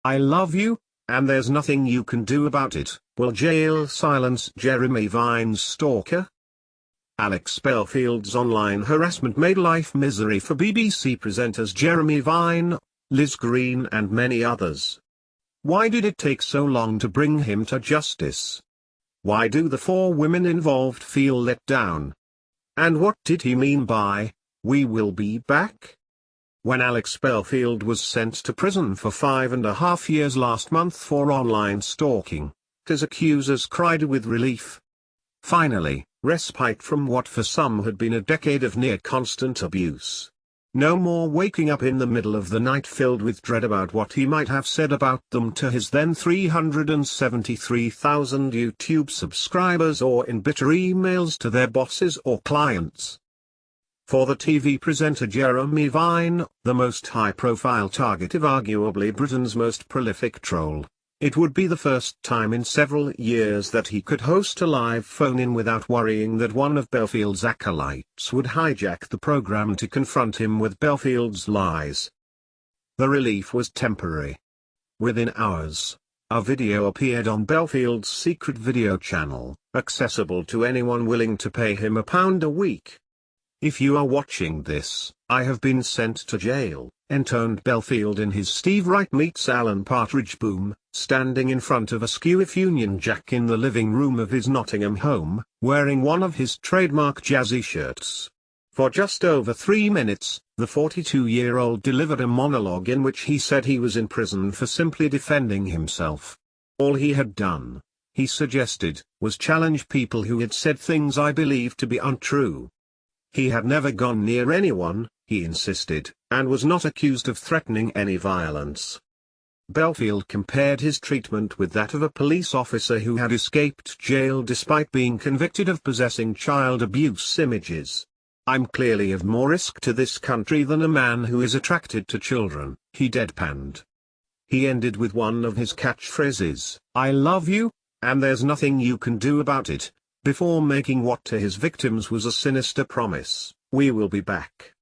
I love you, and there's nothing you can do about it. Will jail silence Jeremy Vine's stalker? Alex Belfield's online harassment made life misery for BBC presenters Jeremy Vine, Liz Green and many others. Why did it take so long to bring him to justice? Why do the 4 women involved feel let down? And what did he mean by, "We will be back"? When Alex Belfield was sent to prison for 5.5 years last month for online stalking, his accusers cried with relief. Finally, respite from what for some had been a decade of near-constant abuse. No more waking up in the middle of the night filled with dread about what he might have said about them to his then 373,000 YouTube subscribers, or in bitter emails to their bosses or clients. For the TV presenter Jeremy Vine, the most high-profile target of arguably Britain's most prolific troll, it would be the first time in several years that he could host a live phone-in without worrying that one of Belfield's acolytes would hijack the program to confront him with Belfield's lies. The relief was temporary. Within hours, a video appeared on Belfield's secret video channel, accessible to anyone willing to pay him £1 a week. "If you are watching this, I have been sent to jail," intoned Belfield in his Steve Wright meets Alan Partridge boom, standing in front of a skew-if Union Jack in the living room of his Nottingham home, wearing one of his trademark jazzy shirts. For just over 3 minutes, the 42-year-old delivered a monologue in which he said he was in prison for simply defending himself. All he had done, he suggested, was challenge people who had said things I believed to be untrue. He had never gone near anyone, he insisted, and was not accused of threatening any violence. Belfield compared his treatment with that of a police officer who had escaped jail despite being convicted of possessing child abuse images. "I'm clearly of more risk to this country than a man who is attracted to children," he deadpanned. He ended with one of his catchphrases, "I love you, and there's nothing you can do about it," before making what to his victims was a sinister promise, "We will be back."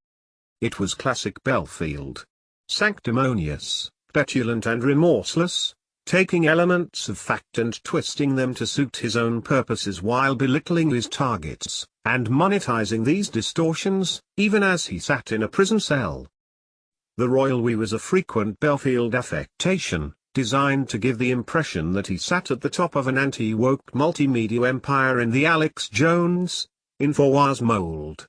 It was classic Belfield. Sanctimonious, petulant and remorseless, taking elements of fact and twisting them to suit his own purposes while belittling his targets, and monetizing these distortions, even as he sat in a prison cell. The royal we was a frequent Belfield affectation, designed to give the impression that he sat at the top of an anti-woke multimedia empire in the Alex Jones, Infowars mold.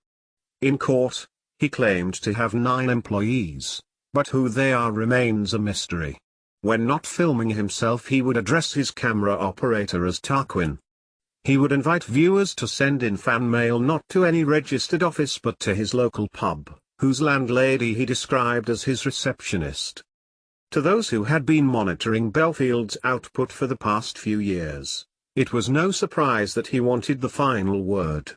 In court, he claimed to have 9 employees, but who they are remains a mystery. When not filming himself, he would address his camera operator as Tarquin. He would invite viewers to send in fan mail not to any registered office but to his local pub, whose landlady he described as his receptionist. To those who had been monitoring Belfield's output for the past few years, it was no surprise that he wanted the final word.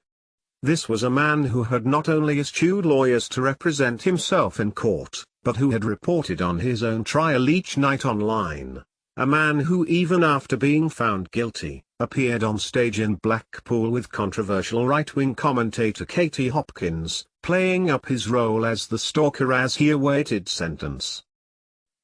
This was a man who had not only eschewed lawyers to represent himself in court, but who had reported on his own trial each night online. A man who, even after being found guilty, appeared on stage in Blackpool with controversial right-wing commentator Katie Hopkins, playing up his role as the stalker as he awaited sentence.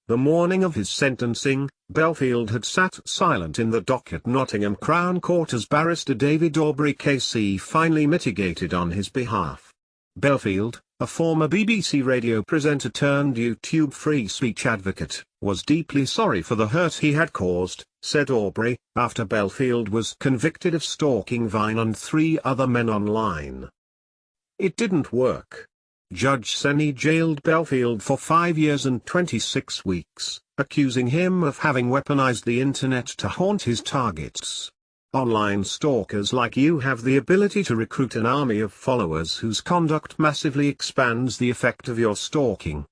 The morning of his sentencing, Belfield had sat silent in the dock at Nottingham Crown Court as barrister David Aubrey KC finally mitigated on his behalf. Belfield, a former BBC radio presenter turned YouTube free speech advocate, was deeply sorry for the hurt he had caused, said Aubrey, after Belfield was convicted of stalking Vine and 3 other men online. "It didn't work. Judge Senni jailed Belfield for 5 years and 26 weeks, accusing him of having weaponized the internet to haunt his targets. Online stalkers like you have the ability to recruit an army of followers whose conduct massively expands the effect of your stalking.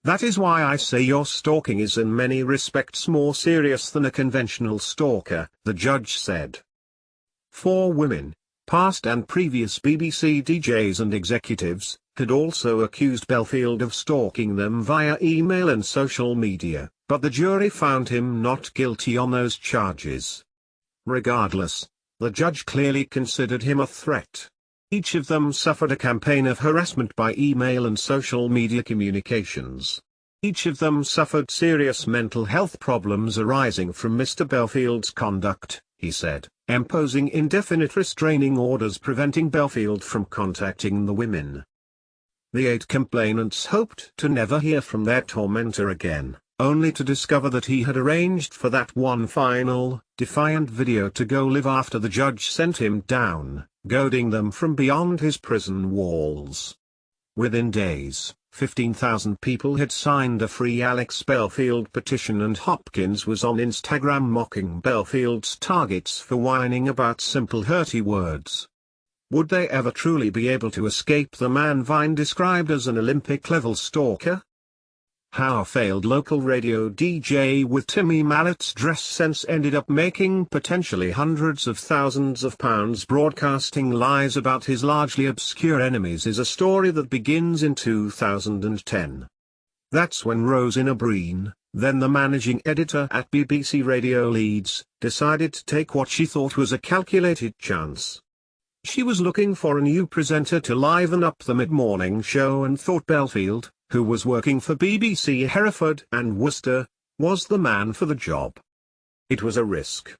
That is why I say your stalking is in many respects more serious than a conventional stalker," the judge said. 4 women, past and previous BBC DJs and executives, had also accused Belfield of stalking them via email and social media, but the jury found him not guilty on those charges. Regardless, the judge clearly considered him a threat. Each of them suffered a campaign of harassment by email and social media communications. Each of them suffered serious mental health problems arising from Mr. Belfield's conduct, he said, imposing indefinite restraining orders preventing Belfield from contacting the women. The 8 complainants hoped to never hear from their tormentor again, only to discover that he had arranged for that one final, defiant video to go live after the judge sent him down, goading them from beyond his prison walls. Within days, 15,000 people had signed a free Alex Belfield petition, and Hopkins was on Instagram mocking Belfield's targets for whining about simple hurty words. Would they ever truly be able to escape the man Vine described as an Olympic-level stalker? How a failed local radio DJ with Timmy Mallett's dress sense ended up making potentially hundreds of thousands of pounds broadcasting lies about his largely obscure enemies is a story that begins in 2010. That's when Rosina Breen, then the managing editor at BBC Radio Leeds, decided to take what she thought was a calculated chance. She was looking for a new presenter to liven up the mid-morning show and thought Belfield, who was working for BBC Hereford and Worcester, was the man for the job. It was a risk.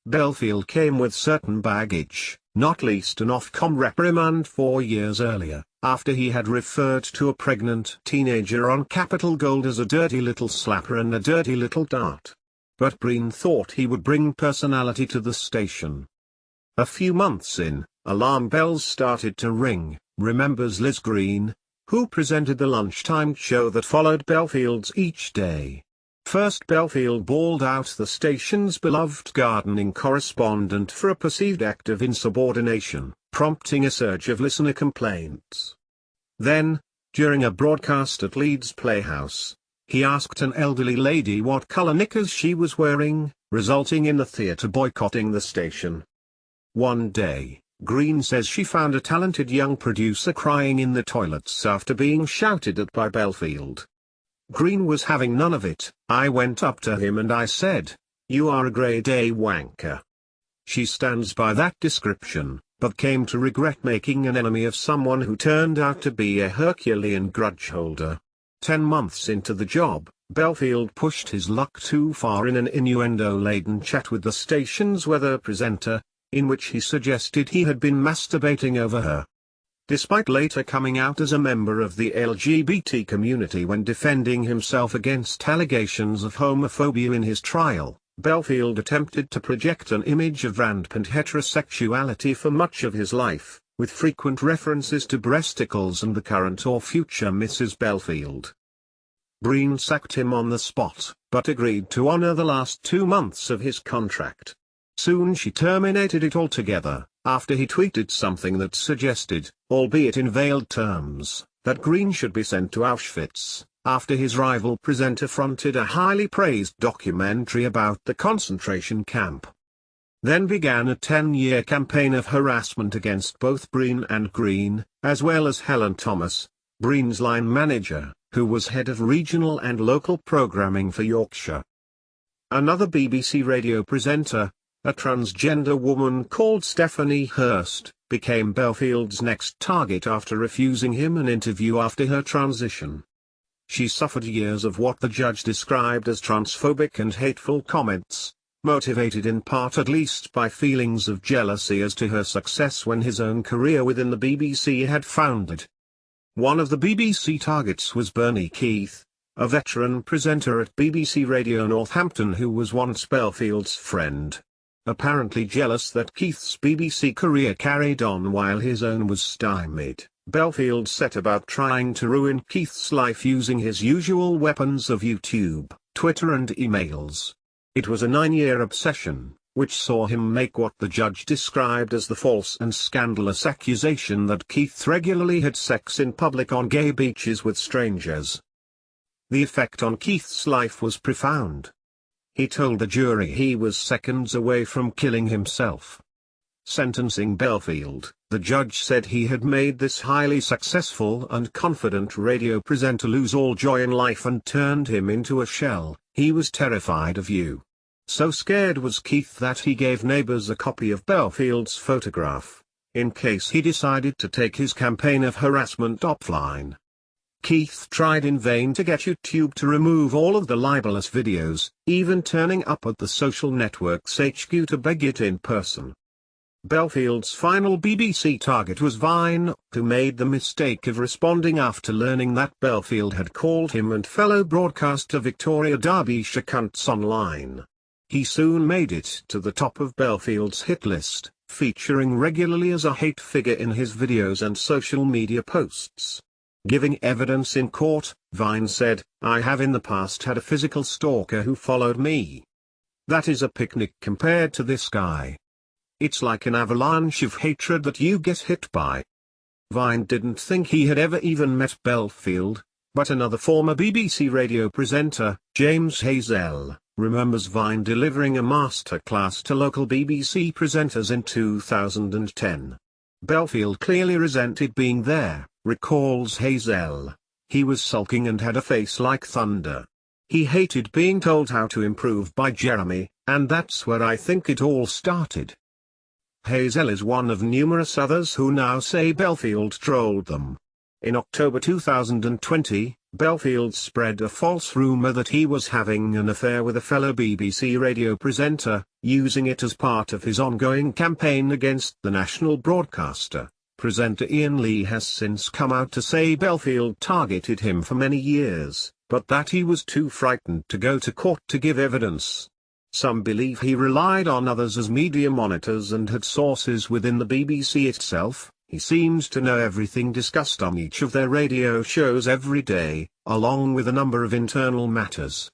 Belfield came with certain baggage, not least an Ofcom reprimand 4 years earlier, after he had referred to a pregnant teenager on Capital Gold as a dirty little slapper and a dirty little dart. But Breen thought he would bring personality to the station. A few months in, alarm bells started to ring, remembers Liz Green, who presented the lunchtime show that followed Belfield's each day. First, Belfield bawled out the station's beloved gardening correspondent for a perceived act of insubordination, prompting a surge of listener complaints. Then, during a broadcast at Leeds Playhouse, he asked an elderly lady what colour knickers she was wearing, resulting in the theatre boycotting the station. One day, Green says she found a talented young producer crying in the toilets after being shouted at by Belfield. Green was having none of it. I went up to him and I said, "You are a grade A wanker." She stands by that description, but came to regret making an enemy of someone who turned out to be a Herculean grudge holder. 10 months into the job, Belfield pushed his luck too far in an innuendo-laden chat with the station's weather presenter, in which he suggested he had been masturbating over her. Despite later coming out as a member of the LGBT community when defending himself against allegations of homophobia in his trial, Belfield attempted to project an image of rampant heterosexuality for much of his life, with frequent references to breasticles and the current or future Mrs. Belfield. Breen sacked him on the spot, but agreed to honor the last 2 months of his contract. Soon she terminated it altogether, after he tweeted something that suggested, albeit in veiled terms, that Green should be sent to Auschwitz, after his rival presenter fronted a highly praised documentary about the concentration camp. Then began a 10-year campaign of harassment against both Breen and Green, as well as Helen Thomas, Breen's line manager, who was head of regional and local programming for Yorkshire. Another BBC radio presenter, a transgender woman called Stephanie Hurst, became Belfield's next target after refusing him an interview after her transition. She suffered years of what the judge described as transphobic and hateful comments, motivated in part at least by feelings of jealousy as to her success when his own career within the BBC had foundered. One of the BBC targets was Bernie Keith, a veteran presenter at BBC Radio Northampton who was once Belfield's friend. Apparently jealous that Keith's BBC career carried on while his own was stymied, Belfield set about trying to ruin Keith's life using his usual weapons of YouTube, Twitter and emails. It was a 9-year obsession, which saw him make what the judge described as the false and scandalous accusation that Keith regularly had sex in public on gay beaches with strangers. The effect on Keith's life was profound. He told the jury he was seconds away from killing himself. Sentencing Belfield, the judge said he had made this highly successful and confident radio presenter lose all joy in life and turned him into a shell. He was terrified of you. So scared was Keith that he gave neighbors a copy of Belfield's photograph, in case he decided to take his campaign of harassment offline. Keith tried in vain to get YouTube to remove all of the libelous videos, even turning up at the social network's HQ to beg it in person. Belfield's final BBC target was Vine, who made the mistake of responding after learning that Belfield had called him and fellow broadcaster Victoria Derbyshire cunts online. He soon made it to the top of Belfield's hit list, featuring regularly as a hate figure in his videos and social media posts. Giving evidence in court, Vine said, "I have in the past had a physical stalker who followed me. That is a picnic compared to this guy. It's like an avalanche of hatred that you get hit by." Vine didn't think he had ever even met Belfield, but another former BBC radio presenter, James Hazel, remembers Vine delivering a masterclass to local BBC presenters in 2010. Belfield clearly resented being there, recalls Hazel. He was sulking and had a face like thunder. He hated being told how to improve by Jeremy, and that's where I think it all started. Hazel is one of numerous others who now say Belfield trolled them. In October 2020, Belfield spread a false rumor that he was having an affair with a fellow BBC radio presenter, using it as part of his ongoing campaign against the national broadcaster. Presenter Ian Lee has since come out to say Belfield targeted him for many years, but that he was too frightened to go to court to give evidence. Some believe he relied on others as media monitors and had sources within the BBC itself. He seems to know everything discussed on each of their radio shows every day, along with a number of internal matters.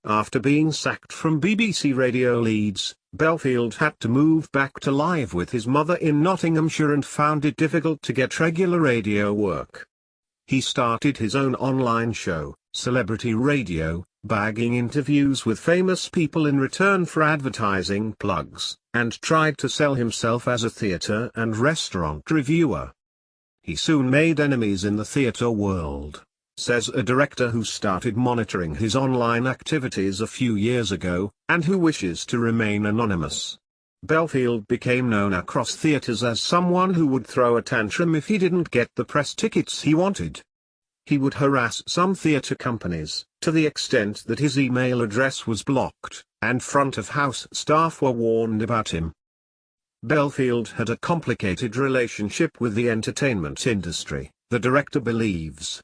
After being sacked from BBC Radio Leeds, Belfield had to move back to live with his mother in Nottinghamshire and found it difficult to get regular radio work. He started his own online show, Celebrity Radio, bagging interviews with famous people in return for advertising plugs, and tried to sell himself as a theatre and restaurant reviewer. He soon made enemies in the theatre world, says a director who started monitoring his online activities a few years ago, and who wishes to remain anonymous. Belfield became known across theatres as someone who would throw a tantrum if he didn't get the press tickets he wanted. He would harass some theatre companies, to the extent that his email address was blocked, and front-of-house staff were warned about him. Belfield had a complicated relationship with the entertainment industry, the director believes.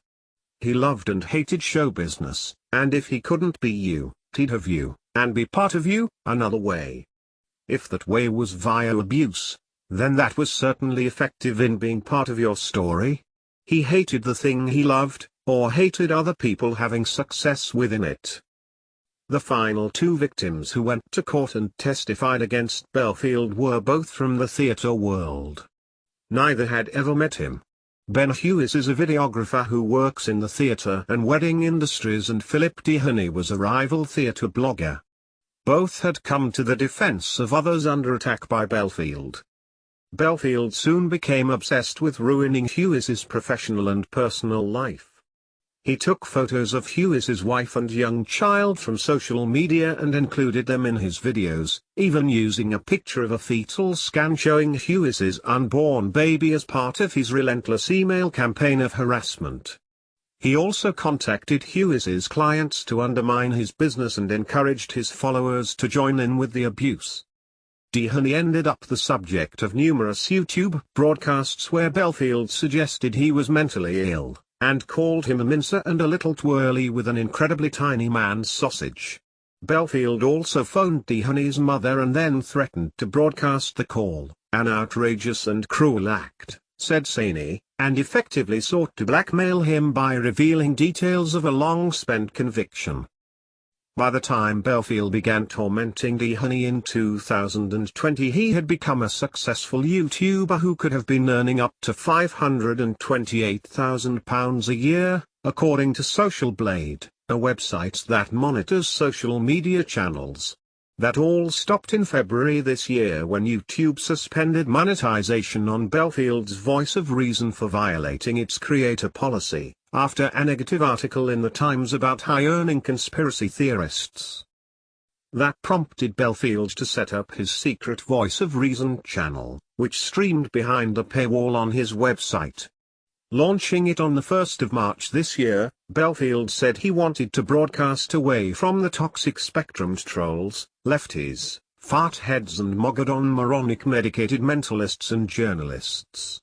He loved and hated show business, and if he couldn't be you, he'd have you, and be part of you, another way. If that way was via abuse, then that was certainly effective in being part of your story. He hated the thing he loved, or hated other people having success within it. The final two victims who went to court and testified against Belfield were both from the theatre world. Neither had ever met him. Ben Hughes is a videographer who works in the theatre and wedding industries, and Philip Dehoney was a rival theatre blogger. Both had come to the defense of others under attack by Belfield. Belfield soon became obsessed with ruining Hughes's professional and personal life. He took photos of Hughes's wife and young child from social media and included them in his videos, even using a picture of a fetal scan showing Hughes's unborn baby as part of his relentless email campaign of harassment. He also contacted Hughes's clients to undermine his business and encouraged his followers to join in with the abuse. Dehoney ended up the subject of numerous YouTube broadcasts where Belfield suggested he was mentally ill, and called him a mincer and a little twirly with an incredibly tiny man's sausage. Belfield also phoned Dehoney's mother and then threatened to broadcast the call, an outrageous and cruel act, said Saney, and effectively sought to blackmail him by revealing details of a long-spent conviction. By the time Belfield began tormenting Dehoney in 2020, he had become a successful YouTuber who could have been earning up to £528,000 a year, according to Social Blade, a website that monitors social media channels. That all stopped in February this year when YouTube suspended monetization on Belfield's Voice of Reason for violating its creator policy, after a negative article in The Times about high-earning conspiracy theorists. That prompted Belfield to set up his secret Voice of Reason channel, which streamed behind a paywall on his website. Launching it on the 1st of March this year, Belfield said he wanted to broadcast away from the toxic spectrum trolls, lefties, fartheads and mogadon moronic medicated mentalists and journalists.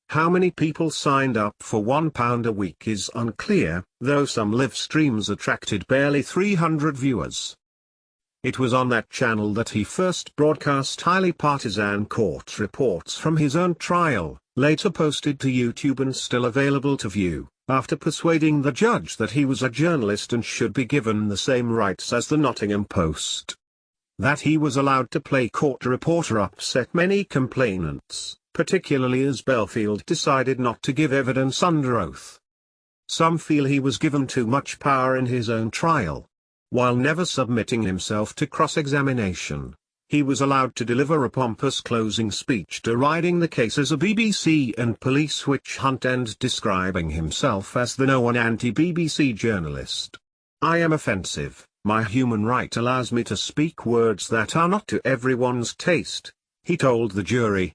How many people signed up for £1 a week is unclear, though some live streams attracted barely 300 viewers. It was on that channel that he first broadcast highly partisan court reports from his own trial, later posted to YouTube and still available to view, after persuading the judge that he was a journalist and should be given the same rights as the Nottingham Post. That he was allowed to play court reporter upset many complainants, particularly as Belfield decided not to give evidence under oath. Some feel he was given too much power in his own trial. While never submitting himself to cross-examination, he was allowed to deliver a pompous closing speech deriding the case as a BBC and police witch hunt and describing himself as the known anti-BBC journalist. "I am offensive, my human right allows me to speak words that are not to everyone's taste," he told the jury.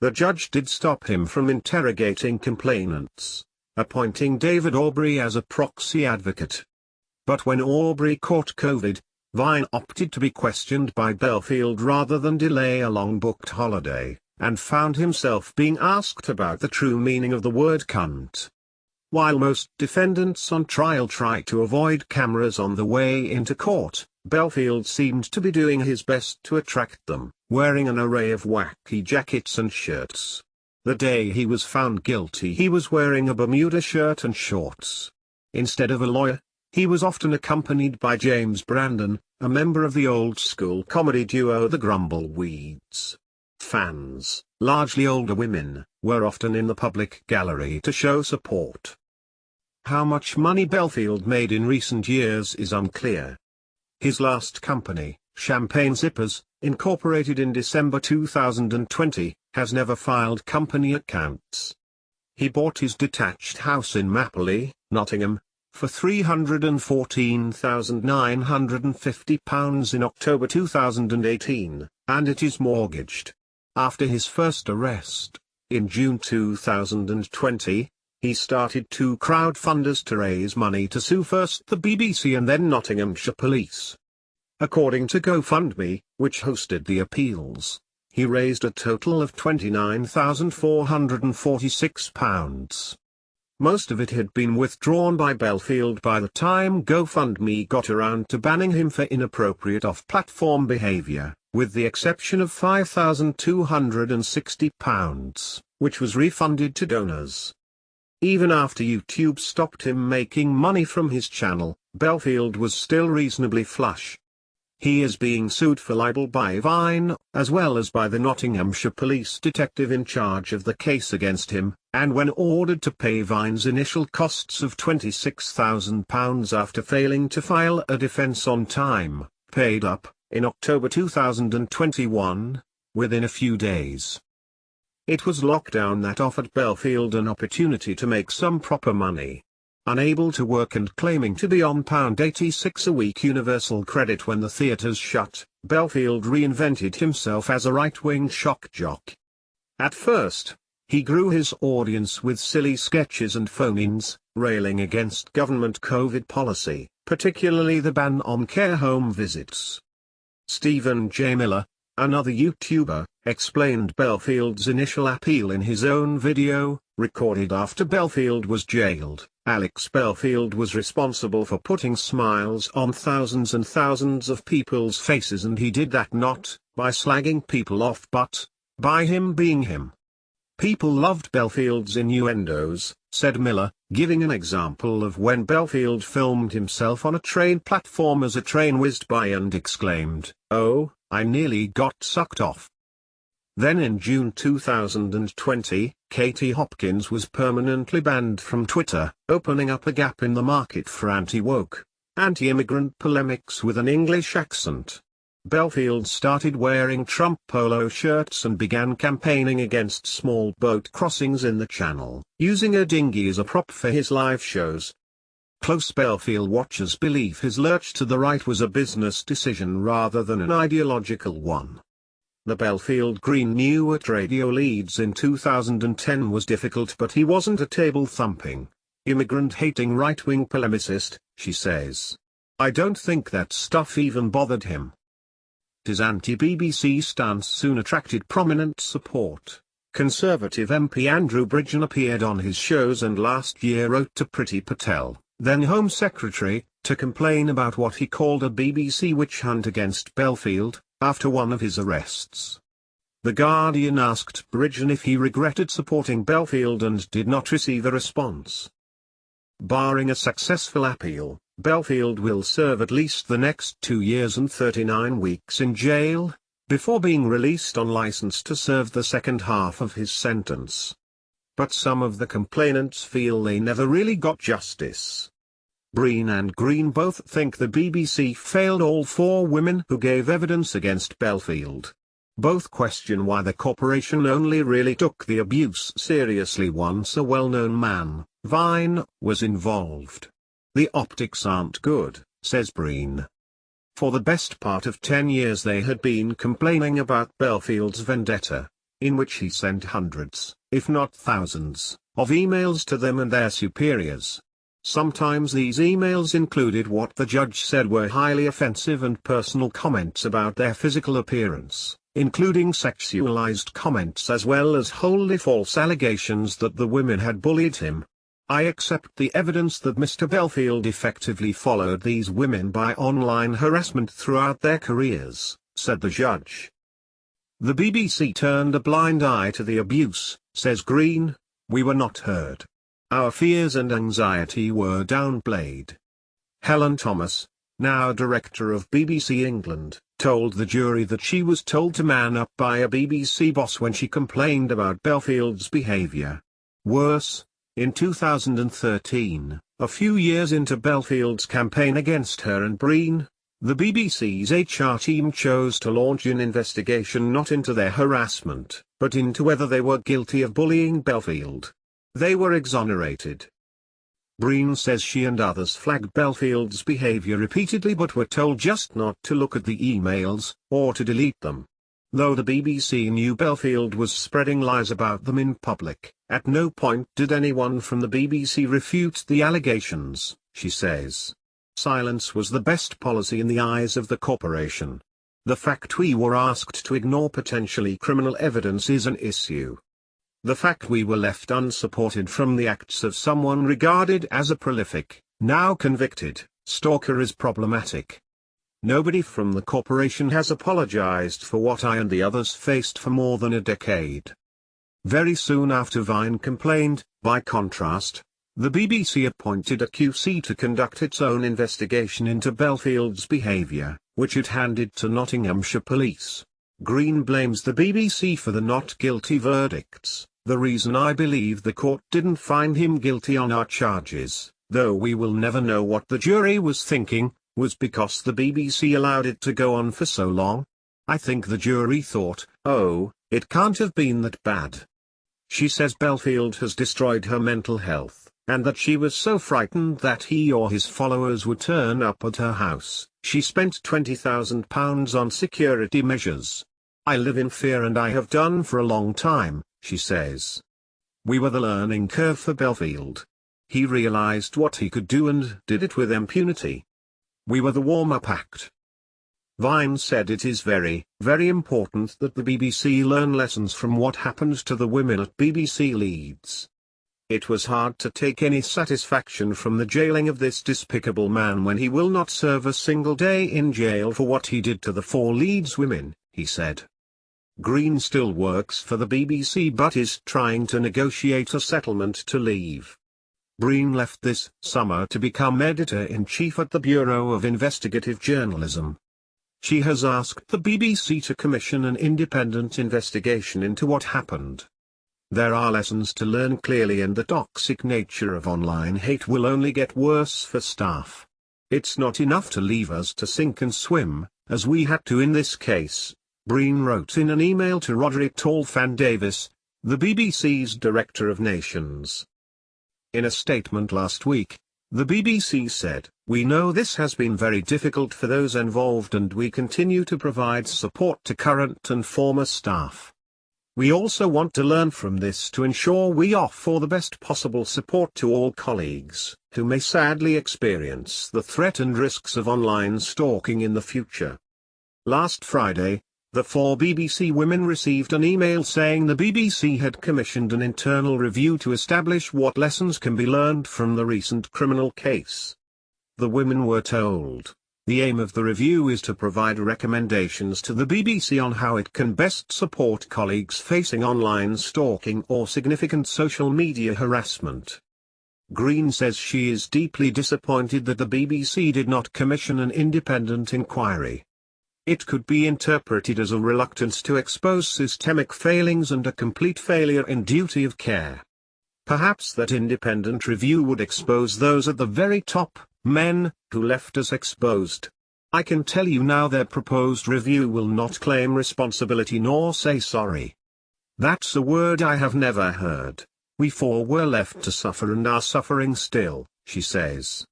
The judge did stop him from interrogating complainants, appointing David Aubrey as a proxy advocate. But when Aubrey caught COVID, Vine opted to be questioned by Belfield rather than delay a long-booked holiday, and found himself being asked about the true meaning of the word cunt. While most defendants on trial try to avoid cameras on the way into court, Belfield seemed to be doing his best to attract them, wearing an array of wacky jackets and shirts. The day he was found guilty, he was wearing a Bermuda shirt and shorts. Instead of a lawyer, he was often accompanied by James Brandon, a member of the old-school comedy duo The Grumbleweeds. Fans, largely older women, were often in the public gallery to show support. How much money Belfield made in recent years is unclear. His last company, Champagne Zippers, incorporated in December 2020, has never filed company accounts. He bought his detached house in Mapley, Nottingham, for £314,950 in October 2018, and it is mortgaged. After his first arrest, in June 2020, he started two crowdfunders to raise money to sue first the BBC and then Nottinghamshire Police. According to GoFundMe, which hosted the appeals, he raised a total of £29,446. Most of it had been withdrawn by Belfield by the time GoFundMe got around to banning him for inappropriate off-platform behavior, with the exception of £5,260, which was refunded to donors. Even after YouTube stopped him making money from his channel, Belfield was still reasonably flush. He is being sued for libel by Vine, as well as by the Nottinghamshire police detective in charge of the case against him, and when ordered to pay Vine's initial costs of £26,000 after failing to file a defence on time, paid up, in October 2021, within a few days. It was lockdown that offered Belfield an opportunity to make some proper money. Unable to work and claiming to be on £86 a week universal credit when the theatres shut, Belfield reinvented himself as a right-wing shock jock. At first, he grew his audience with silly sketches and phone-ins, railing against government COVID policy, particularly the ban on care home visits. Stephen J. Miller, another YouTuber, explained Belfield's initial appeal in his own video, recorded after Belfield was jailed. Alex Belfield was responsible for putting smiles on thousands and thousands of people's faces, and he did that not by slagging people off but by him being him. People loved Belfield's innuendos, said Miller, giving an example of when Belfield filmed himself on a train platform as a train whizzed by and exclaimed, "Oh, I nearly got sucked off." Then in June 2020, Katie Hopkins was permanently banned from Twitter, opening up a gap in the market for anti-woke, anti-immigrant polemics with an English accent. Belfield started wearing Trump polo shirts and began campaigning against small boat crossings in the channel, using a dinghy as a prop for his live shows. Close Belfield watchers believe his lurch to the right was a business decision rather than an ideological one. The Belfield Green knew at radio leads in 2010 was difficult, but he wasn't a table-thumping, immigrant-hating right-wing polemicist, she says. I don't think that stuff even bothered him. His anti-BBC stance soon attracted prominent support. Conservative MP Andrew Bridgen appeared on his shows and last year wrote to Priti Patel, then Home Secretary, to complain about what he called a BBC witch hunt against Belfield, after one of his arrests. The Guardian asked Bridgen if he regretted supporting Belfield and did not receive a response. Barring a successful appeal, Belfield will serve at least the next 2 years and 39 weeks in jail, before being released on license to serve the second half of his sentence. But some of the complainants feel they never really got justice. Breen and Green both think the BBC failed all 4 women who gave evidence against Belfield. Both question why the corporation only really took the abuse seriously once a well-known man, Vine, was involved. The optics aren't good, says Breen. For the best part of 10 years they had been complaining about Belfield's vendetta, in which he sent hundreds, if not thousands, of emails to them and their superiors. Sometimes these emails included what the judge said were highly offensive and personal comments about their physical appearance, including sexualized comments as well as wholly false allegations that the women had bullied him. I accept the evidence that Mr. Belfield effectively followed these women by online harassment throughout their careers, said the judge. The BBC turned a blind eye to the abuse, says Green. We were not heard. Our fears and anxiety were downplayed. Helen Thomas, now director of BBC England, told the jury that she was told to man up by a BBC boss when she complained about Belfield's behaviour. Worse, in 2013, a few years into Belfield's campaign against her and Breen, the BBC's HR team chose to launch an investigation not into their harassment, but into whether they were guilty of bullying Belfield. They were exonerated. Breen says she and others flagged Belfield's behaviour repeatedly but were told just not to look at the emails, or to delete them. Though the BBC knew Belfield was spreading lies about them in public, at no point did anyone from the BBC refute the allegations, she says. Silence was the best policy in the eyes of the corporation. The fact we were asked to ignore potentially criminal evidence is an issue. The fact we were left unsupported from the acts of someone regarded as a prolific, now convicted, stalker is problematic. Nobody from the corporation has apologized for what I and the others faced for more than a decade. Very soon after Vine complained, by contrast, the BBC appointed a QC to conduct its own investigation into Belfield's behaviour, which it handed to Nottinghamshire Police. Green blames the BBC for the not guilty verdicts. The reason I believe the court didn't find him guilty on our charges, though we will never know what the jury was thinking, was because the BBC allowed it to go on for so long. I think the jury thought, oh, it can't have been that bad. She says Belfield has destroyed her mental health, and that she was so frightened that he or his followers would turn up at her house. She spent £20,000 on security measures. I live in fear and I have done for a long time, she says. We were the learning curve for Belfield. He realized what he could do and did it with impunity. We were the warm-up act. Vine said it is very, very important that the BBC learn lessons from what happened to the women at BBC Leeds. It was hard to take any satisfaction from the jailing of this despicable man when he will not serve a single day in jail for what he did to the 4 Leeds women, he said. Green still works for the BBC but is trying to negotiate a settlement to leave. Breen left this summer to become editor-in-chief at the Bureau of Investigative Journalism. She has asked the BBC to commission an independent investigation into what happened. There are lessons to learn clearly, and the toxic nature of online hate will only get worse for staff. It's not enough to leave us to sink and swim, as we had to in this case, Breen wrote in an email to Roderick Tolfan-Davis, the BBC's Director of Nations. In a statement last week, The BBC said, "We know this has been very difficult for those involved and we continue to provide support to current and former staff. We also want to learn from this to ensure we offer the best possible support to all colleagues who may sadly experience the threat and risks of online stalking in the future." Last Friday, the 4 BBC women received an email saying the BBC had commissioned an internal review to establish what lessons can be learned from the recent criminal case. The women were told, the aim of the review is to provide recommendations to the BBC on how it can best support colleagues facing online stalking or significant social media harassment. Green says she is deeply disappointed that the BBC did not commission an independent inquiry. It could be interpreted as a reluctance to expose systemic failings and a complete failure in duty of care. Perhaps that independent review would expose those at the very top, men, who left us exposed. I can tell you now their proposed review will not claim responsibility nor say sorry. That's a word I have never heard. We 4 were left to suffer and are suffering still, she says.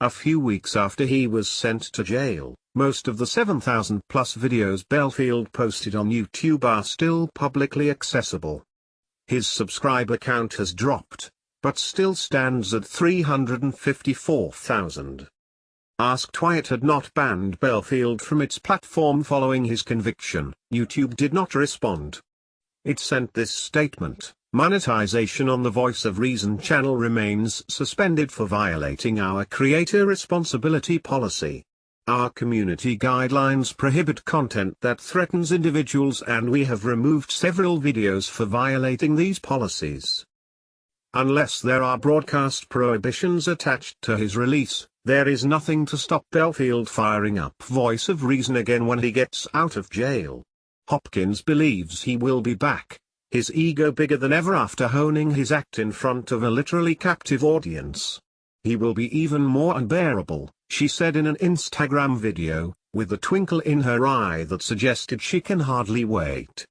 A few weeks after he was sent to jail, most of the 7,000-plus videos Belfield posted on YouTube are still publicly accessible. His subscriber count has dropped, but still stands at 354,000. Asked why it had not banned Belfield from its platform following his conviction, YouTube did not respond. It sent this statement: "Monetization on the Voice of Reason channel remains suspended for violating our creator responsibility policy. Our community guidelines prohibit content that threatens individuals and we have removed several videos for violating these policies." Unless there are broadcast prohibitions attached to his release, there is nothing to stop Belfield firing up Voice of Reason again when he gets out of jail. Hopkins believes he will be back, his ego bigger than ever after honing his act in front of a literally captive audience. "He will be even more unbearable," she said in an Instagram video, with a twinkle in her eye that suggested she can hardly wait.